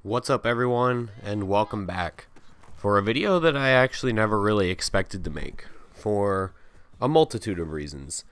What's up everyone, and welcome back for a video that I actually never really expected to make for a multitude of reasons.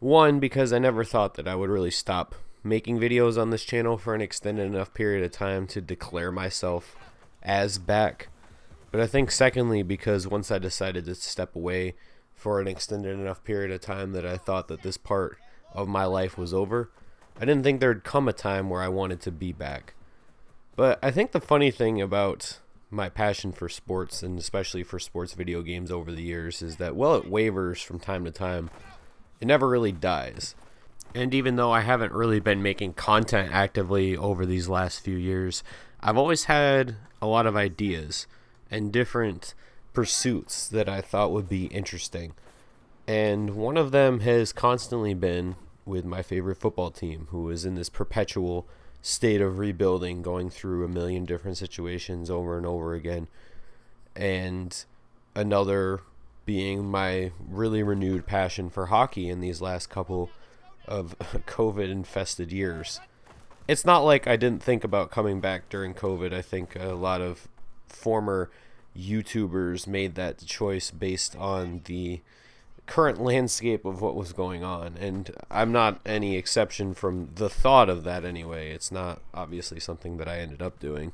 One, because I never thought that I would really stop making videos on this channel for an extended enough period of time to declare myself as back. But I think secondly, because once I decided to step away for an extended enough period of time that I thought that this part of my life was over, I didn't think there'd come a time where I wanted to be back. But I think the funny thing about my passion for sports, and especially for sports video games over the years, is that while it wavers from time to time, it never really dies. And even though I haven't really been making content actively over these last few years, I've always had a lot of ideas and different pursuits that I thought would be interesting. And one of them has constantly been with my favorite football team, who is in this perpetual state of rebuilding, going through a million different situations over and over again. And another being my really renewed passion for hockey in these last couple of COVID infested years. It's not like I didn't think about coming back during COVID. I think a lot of former YouTubers made that choice based on the current landscape of what was going on, and I'm not any exception from the thought of that anyway. It's not obviously something that I ended up doing,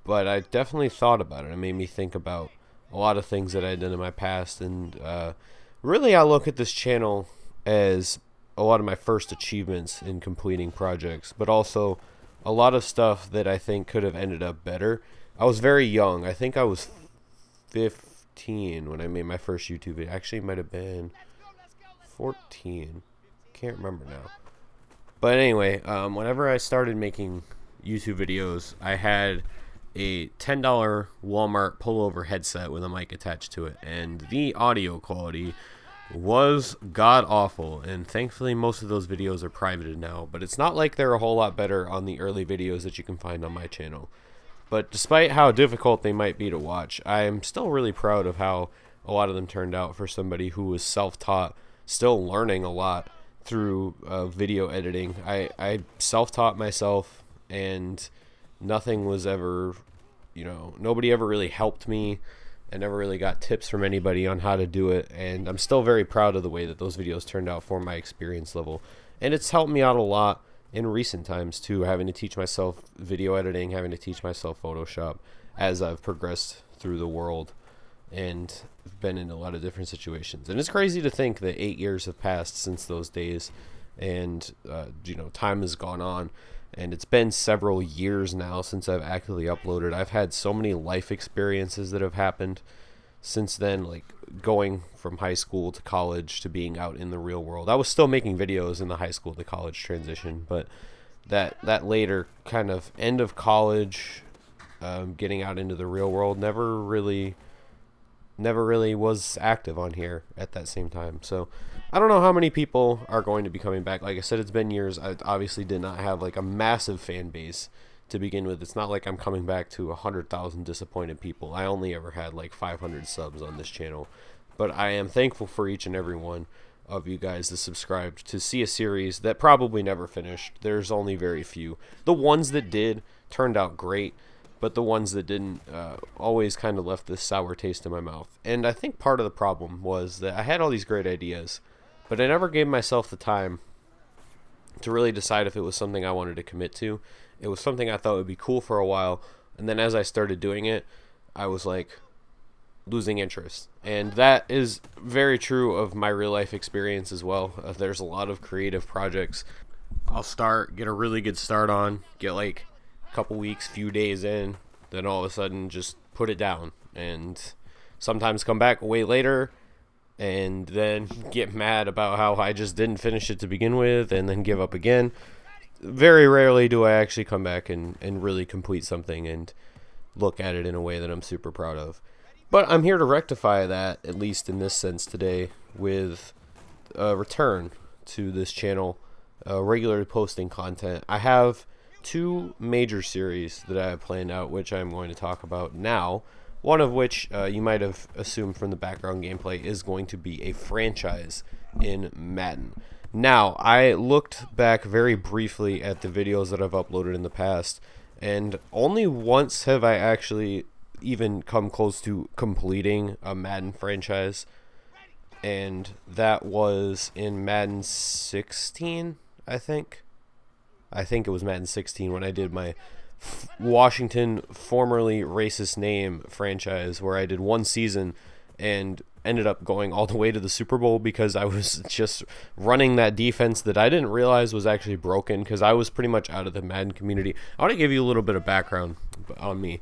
but I definitely thought about it. It made me think about a lot of things that I did in my past, and really I look at this channel as a lot of my first achievements in completing projects, but also a lot of stuff that I think could have ended up better. I was very young. I think I was 15 when I made my first YouTube video. Actually, it might have been 14. Can't remember now. But anyway, whenever I started making YouTube videos, I had a $10 Walmart pullover headset with a mic attached to it, and the audio quality was god awful. And thankfully, most of those videos are privated now, but it's not like they're a whole lot better on the early videos that you can find on my channel. But despite how difficult they might be to watch, I am still really proud of how a lot of them turned out for somebody who was self-taught, still learning a lot through video editing. I self-taught myself, and nothing was ever, nobody ever really helped me. I never really got tips from anybody on how to do it, and I'm still very proud of the way that those videos turned out for my experience level. And it's helped me out a lot in recent times too, having to teach myself video editing, having to teach myself Photoshop as I've progressed through the world and been in a lot of different situations. And it's crazy to think that 8 years have passed since those days, and time has gone on, and it's been several years now since I've actively uploaded. I've had so many life experiences that have happened since then, like going from high school to college to being out in the real world. I was still making videos in the high school to college transition, but that later kind of end of college, getting out into the real world, never really was active on here at that same time. So I don't know how many people are going to be coming back. Like I said, it's been years. I obviously did not have like a massive fan base to begin with. It's not like I'm coming back to 100,000 disappointed people. I only ever had like 500 subs on this channel, but I am thankful for each and every one of you guys that subscribed to see a series that probably never finished. There's only very few. The ones that did turned out great, but the ones that didn't always kind of left this sour taste in my mouth. And I think part of the problem was that I had all these great ideas, but I never gave myself the time to really decide if it was something I wanted to commit to. It was something I thought would be cool for a while, and then as I started doing it, I was like losing interest. And that is very true of my real life experience as well. There's a lot of creative projects I'll get a really good start on, get like a couple weeks, few days in, then all of a sudden just put it down, and sometimes come back way later and then get mad about how I just didn't finish it to begin with, and then give up again. Very rarely do I actually come back and really complete something and look at it in a way that I'm super proud of. But I'm here to rectify that, at least in this sense today, with a return to this channel, regularly posting content. I have two major series that I have planned out, which I'm going to talk about now. One of which, you might have assumed from the background gameplay, is going to be a franchise in Madden. Now, I looked back very briefly at the videos that I've uploaded in the past, and only once have I actually even come close to completing a Madden franchise, and that was in Madden 16, I think. I think it was Madden 16 when I did my Washington, formerly racist name franchise, where I did one season and ended up going all the way to the Super Bowl because I was just running that defense that I didn't realize was actually broken because I was pretty much out of the Madden community. I want to give you a little bit of background on me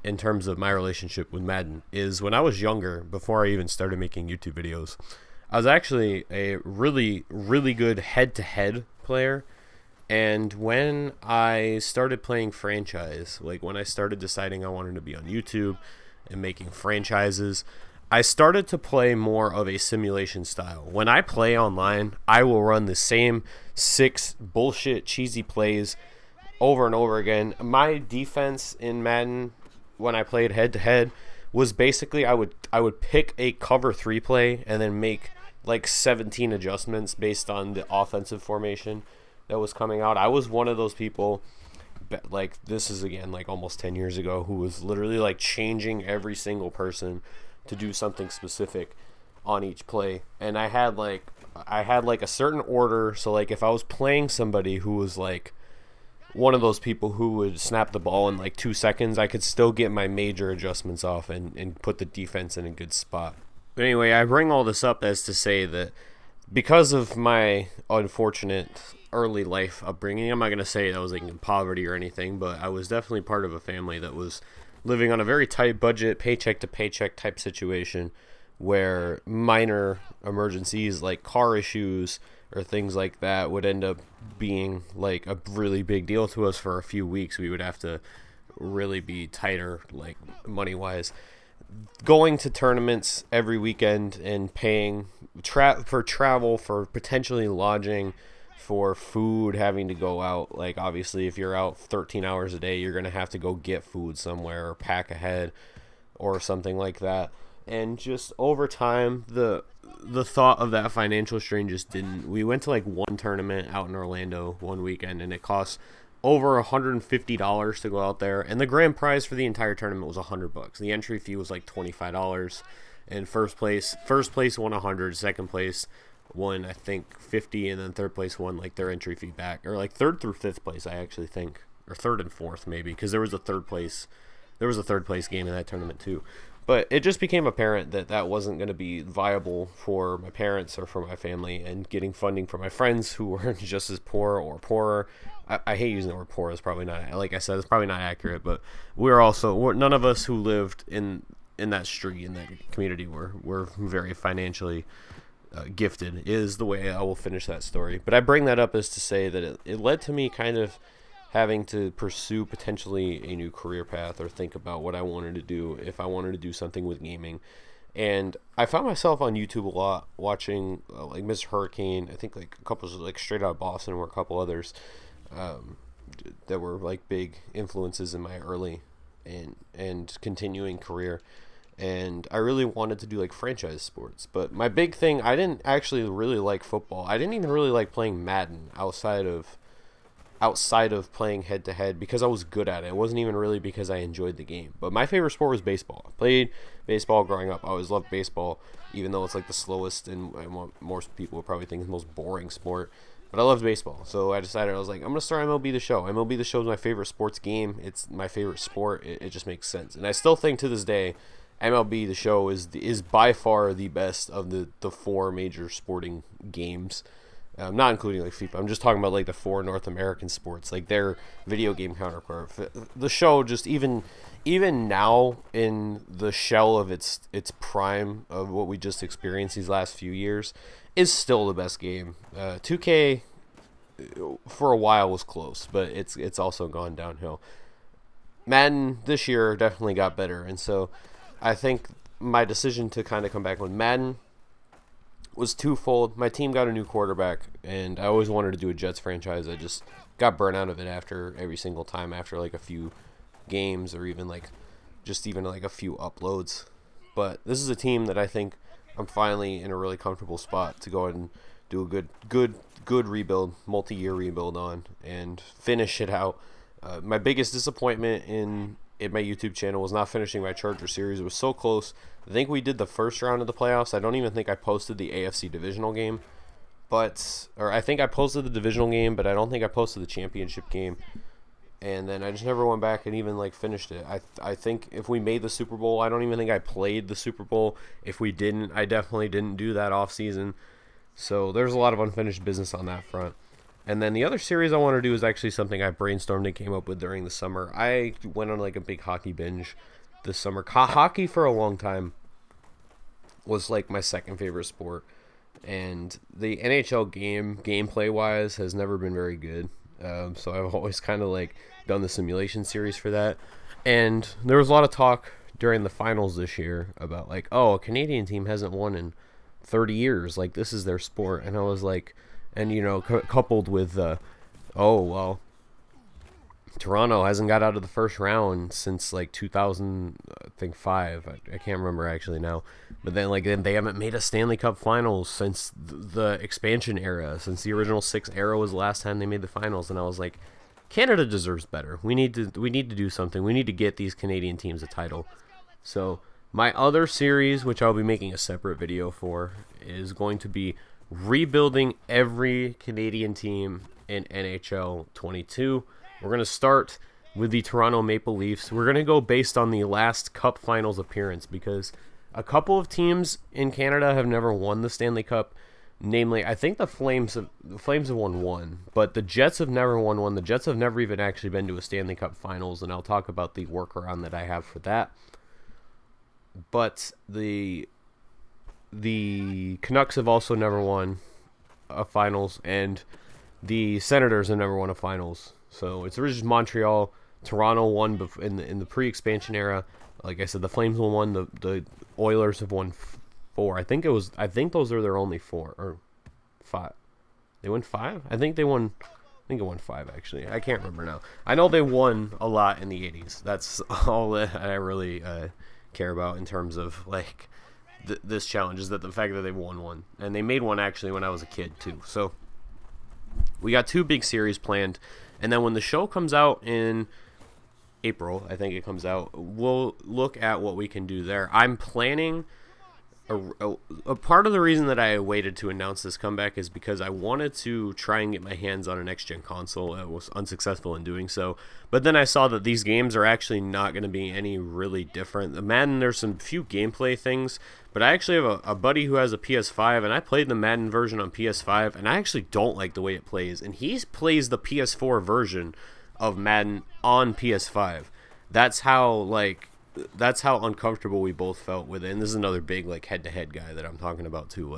in terms of my relationship with Madden. Is when I was younger, before I even started making YouTube videos, I was actually a really, really good head-to-head player. And when I started playing franchise, like when I started deciding I wanted to be on YouTube and making franchises, I started to play more of a simulation style. When I play online, I will run the same 6 bullshit cheesy plays over and over again. My defense in Madden when I played head to head was basically I would pick a cover 3 play and then make like 17 adjustments based on the offensive formation that was coming out. I was one of those people, like, this is again like almost 10 years ago, who was literally like changing every single person to do something specific on each play. And I had like a certain order. So like if I was playing somebody who was like one of those people who would snap the ball in like 2 seconds, I could still get my major adjustments off and put the defense in a good spot. But anyway, I bring all this up as to say that because of my unfortunate early life upbringing, I'm not going to say I was like in poverty or anything, but I was definitely part of a family that was living on a very tight budget, paycheck to paycheck type situation, where minor emergencies like car issues or things like that would end up being like a really big deal to us. For a few weeks we would have to really be tighter, like money wise, going to tournaments every weekend and paying for travel, for potentially lodging, for food, having to go out. Like obviously if you're out 13 hours a day, you're going to have to go get food somewhere or pack ahead or something like that. And just over time, the thought of that financial strain just didn't. We went to like one tournament out in Orlando one weekend, and it cost over $150 to go out there, and the grand prize for the entire tournament was $100. The entry fee was like $25, and first place won $100, second place won I think $50, and then third place won like their entry fee back, or like third through fifth place I actually think, or third and fourth maybe, because there was a third place game in that tournament too. But it just became apparent that that wasn't going to be viable for my parents or for my family, and getting funding from my friends who were just as poor or poorer. I hate using the word poor. It's probably not, like I said, it's probably not accurate, but none of us who lived in that street, in that community, were very financially gifted, is the way I will finish that story. But I bring that up as to say that it led to me kind of having to pursue potentially a new career path, or think about what I wanted to do if I wanted to do something with gaming. And I found myself on YouTube a lot watching like MrHurriicane. I think like a couple like Straight Out of Boston, or a couple others that were like big influences in my early and continuing career. And I really wanted to do like franchise sports. But my big thing, I didn't actually really like football. I didn't even really like playing Madden outside of playing head to head, because I was good at it. It wasn't even really because I enjoyed the game. But my favorite sport was baseball. I played baseball growing up. I always loved baseball, even though it's like the slowest and most people would probably think is the most boring sport. But I loved baseball, so I decided, I was like, I'm going to start MLB The Show. MLB The Show is my favorite sports game. It's my favorite sport. It just makes sense. And I still think to this day, MLB The Show is by far the best of the 4 major sporting games. Not including like FIFA. I'm just talking about like the 4 North American sports, like their video game counterpart. The show, just even now in the shell of its prime of what we just experienced these last few years, is still the best game. 2K for a while was close, but it's also gone downhill. Madden this year definitely got better, and so I think my decision to kind of come back with Madden was twofold. My team got a new quarterback, and I always wanted to do a Jets franchise. I just got burnt out of it after every single time, after like a few games, or even like a few uploads. But this is a team that I think I'm finally in a really comfortable spot to go ahead and do a good rebuild, multi-year rebuild on, and finish it out My biggest disappointment in my YouTube channel was not finishing my Charger series. It was so close. I think we did the first round of the playoffs. I don't even think I posted the AFC divisional game. Or I think I posted the divisional game, but I don't think I posted the championship game. And then I just never went back and even finished it. I think if we made the Super Bowl, I don't even think I played the Super Bowl. If we didn't, I definitely didn't do that off season. So there's a lot of unfinished business on that front. And then the other series I want to do is actually something I brainstormed and came up with during the summer. I went on a big hockey binge this summer. Hockey for a long time was my second favorite sport. And the NHL gameplay wise, has never been very good. So I've always kind of done the simulation series for that. And there was a lot of talk during the finals this year about a Canadian team hasn't won in 30 years. This is their sport. And I was coupled with, Toronto hasn't got out of the first round since 2005. I can't remember actually now. But then they haven't made a Stanley Cup finals since the expansion era, since the original 6 era was the last time they made the finals. And I was like, Canada deserves better. We need to do something. We need to get these Canadian teams a title. So my other series, which I'll be making a separate video for, is going to be rebuilding every Canadian team in NHL 22. We're going to start with the Toronto Maple Leafs. We're going to go based on the last Cup Finals appearance because a couple of teams in Canada have never won the Stanley Cup. Namely, I think the Flames have won one, but the Jets have never won one. The Jets have never even actually been to a Stanley Cup Finals, and I'll talk about the workaround that I have for that. But the Canucks have also never won a Finals, and the Senators have never won a Finals. So it's just Montreal. Toronto won in the pre-expansion era. Like I said, the Flames won one. The Oilers have won 4. I think those are their only 4 or 5. They won 5. I think it won 5 actually. I can't remember now. I know they won a lot in the 80s. That's all that I really care about in terms of this challenge, is that the fact that they won one, and they made one actually when I was a kid too. So we got 2 big series planned. And then when the show comes out in April, I think it comes out, we'll look at what we can do there. I'm planning a part of the reason that I waited to announce this comeback is because I wanted to try and get my hands on a next-gen console. I was unsuccessful in doing so. But then I saw that these games are actually not going to be any really different. The Madden, there's some few gameplay things, but I actually have a buddy who has a PS5, and I played the Madden version on PS5, and I actually don't like the way it plays. And he plays the PS4 version of Madden on PS5. That's how uncomfortable we both felt with it. And this is another big head-to-head guy that I'm talking about too.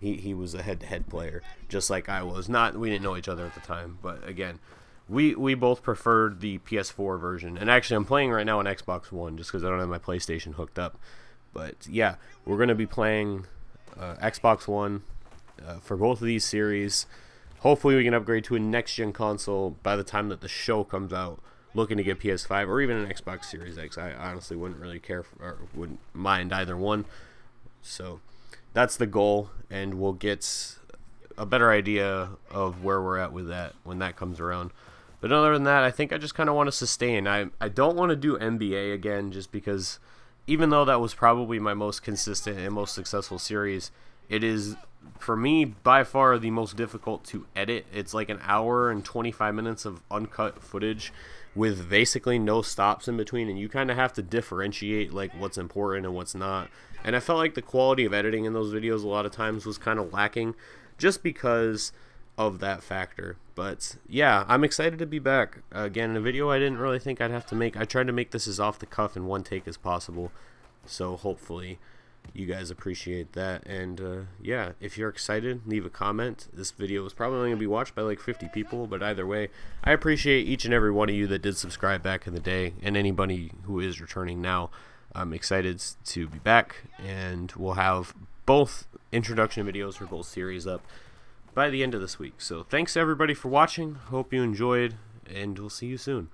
He was a head-to-head player, just like I was. We didn't know each other at the time, but again, we both preferred the PS4 version. And actually, I'm playing right now on Xbox One just because I don't have my PlayStation hooked up. But yeah, we're gonna be playing Xbox One for both of these series. Hopefully, we can upgrade to a next-gen console by the time that the show comes out. Looking to get PS5 or even an Xbox Series X. I honestly wouldn't really care or wouldn't mind either one. So that's the goal, and we'll get a better idea of where we're at with that when that comes around. But other than that, I think I just kind of want to sustain. I don't want to do NBA again just because even though that was probably my most consistent and most successful series, it is, for me, by far the most difficult to edit. It's an hour and 25 minutes of uncut footage with basically no stops in between, and you kind of have to differentiate what's important and what's not. And I felt like the quality of editing in those videos a lot of times was kind of lacking just because of that factor. But yeah, I'm excited to be back again in a video I didn't really think I'd have to make. I tried to make this as off the cuff in one take as possible, so hopefully you guys appreciate that. And yeah, if you're excited, leave a comment. This video is probably only going to be watched by 50 people, but either way, I appreciate each and every one of you that did subscribe back in the day, and anybody who is returning now. I'm excited to be back, and we'll have both introduction videos for both series up by the end of this week. So thanks everybody for watching. Hope you enjoyed, and we'll see you soon.